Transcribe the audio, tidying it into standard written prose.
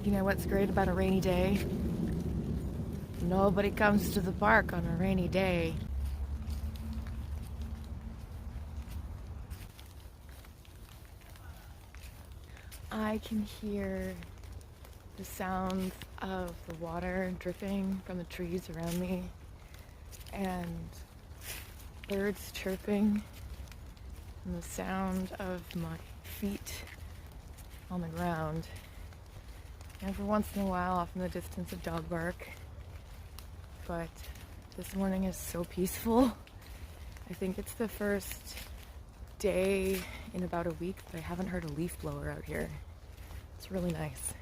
You know what's great about a rainy day? Nobody comes to the park on a rainy day. I can hear the sounds of the water dripping from the trees around me and birds chirping and the sound of my feet on the ground. And for once in a while, off in the distance, a dog bark. But this morning is so peaceful. I think it's the first day in about a week that I haven't heard a leaf blower out here. It's really nice.